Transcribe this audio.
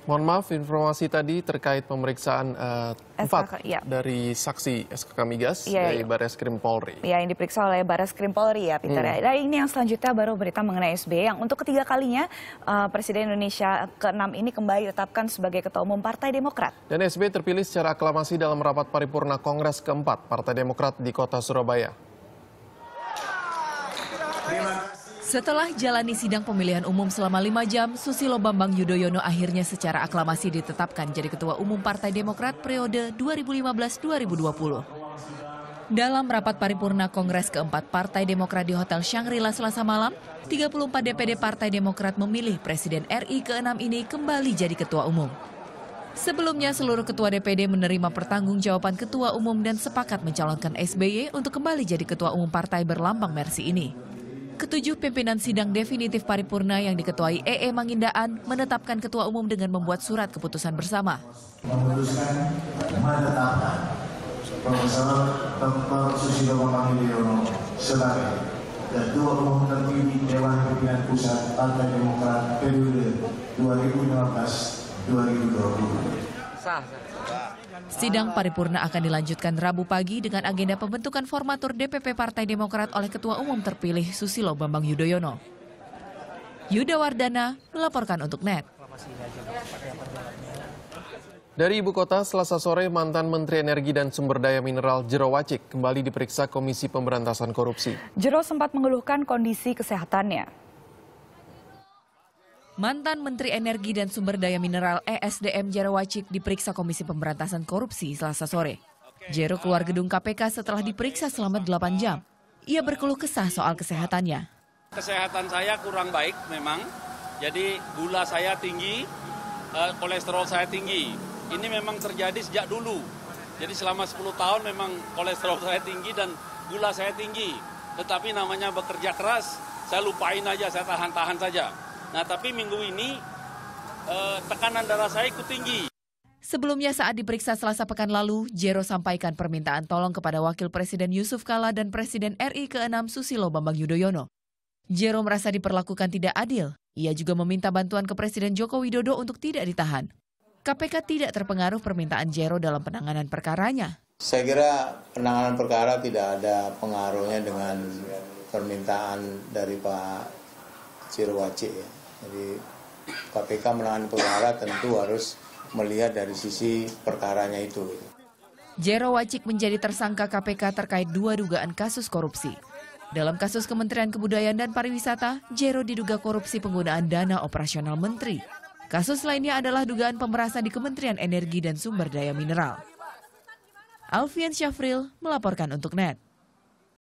Mohon maaf, informasi tadi terkait pemeriksaan empat ya. dari saksi SKK Migas Ya, dari Barreskrim Polri. Ya, yang diperiksa oleh Barreskrim Polri ya, Peter. Nah, ini yang selanjutnya baru berita mengenai SBY yang untuk ketiga kalinya Presiden Indonesia ke-6 ini kembali ditetapkan sebagai Ketua Umum Partai Demokrat. Dan SBY terpilih secara aklamasi dalam rapat paripurna Kongres ke-4 Partai Demokrat di Kota Surabaya. Setelah jalani sidang pemilihan umum selama 5 jam, Susilo Bambang Yudhoyono akhirnya secara aklamasi ditetapkan jadi Ketua Umum Partai Demokrat periode 2015-2020. Dalam rapat paripurna Kongres ke-4 Partai Demokrat di Hotel Shangri-La Selasa malam, 34 DPD Partai Demokrat memilih Presiden RI ke-6 ini kembali jadi Ketua Umum. Sebelumnya seluruh Ketua DPD menerima pertanggungjawaban Ketua Umum dan sepakat mencalonkan SBY untuk kembali jadi Ketua Umum Partai berlambang Mersi ini. Ketujuh pimpinan sidang definitif paripurna yang diketuai E.E. Mangindaan menetapkan Ketua Umum dengan membuat surat keputusan bersama. Memutuskan menetapkan Profesor Dr. Susilo Bambang Yudhoyono sebagai Ketua Umum terpilih Dewan Pimpinan Pusat Partai Demokrat periode 2015-2020. Sidang paripurna akan dilanjutkan Rabu pagi dengan agenda pembentukan formatur DPP Partai Demokrat oleh Ketua Umum terpilih Susilo Bambang Yudhoyono. Yuda Wardana melaporkan untuk NET. Dari ibu kota, Selasa sore mantan Menteri Energi dan Sumber Daya Mineral Jero Wacik kembali diperiksa Komisi Pemberantasan Korupsi. Jero sempat mengeluhkan kondisi kesehatannya. Mantan Menteri Energi dan Sumber Daya Mineral ESDM Jero Wacik diperiksa Komisi Pemberantasan Korupsi Selasa sore. Jero keluar gedung KPK setelah diperiksa selama 8 jam. Ia berkeluh kesah soal kesehatannya. Kesehatan saya kurang baik memang, jadi gula saya tinggi, kolesterol saya tinggi. Ini memang terjadi sejak dulu. Jadi selama 10 tahun memang kolesterol saya tinggi dan gula saya tinggi. Tetapi namanya bekerja keras, saya lupain aja, saya tahan-tahan saja. Nah, tapi minggu ini tekanan darah saya ikut tinggi. Sebelumnya saat diperiksa Selasa pekan lalu, Jero sampaikan permintaan tolong kepada Wakil Presiden Yusuf Kala dan Presiden RI ke-6 Susilo Bambang Yudhoyono. Jero merasa diperlakukan tidak adil. Ia juga meminta bantuan ke Presiden Joko Widodo untuk tidak ditahan. KPK tidak terpengaruh permintaan Jero dalam penanganan perkaranya. Saya kira penanganan perkara tidak ada pengaruhnya dengan permintaan dari Pak Jero Wacik ya. Jadi KPK menangani perkara tentu harus melihat dari sisi perkaranya itu. Jero Wacik menjadi tersangka KPK terkait 2 dugaan kasus korupsi. Dalam kasus Kementerian Kebudayaan dan Pariwisata, Jero diduga korupsi penggunaan dana operasional menteri. Kasus lainnya adalah dugaan pemerasan di Kementerian Energi dan Sumber Daya Mineral. Alfian Syafril melaporkan untuk NET.